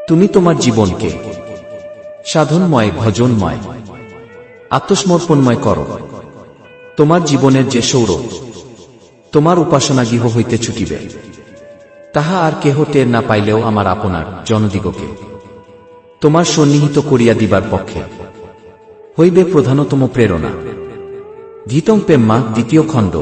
তুমি তোমার জীবনকে সাধনময়, ভজনময়, আত্মসমর্পণময় করো। তোমার জীবনের যে সৌরভ তোমার উপাসনা গৃহ হইতে ছুটিবে, তাহা আর কেহ টের না পাইলেও আমার আপনার জনদিগকে তোমার সন্নিহিত করিয়া দিবার পক্ষে হইবে প্রধানতম প্রেরণা। ধীতং পেম্মা, দ্বিতীয় খণ্ড।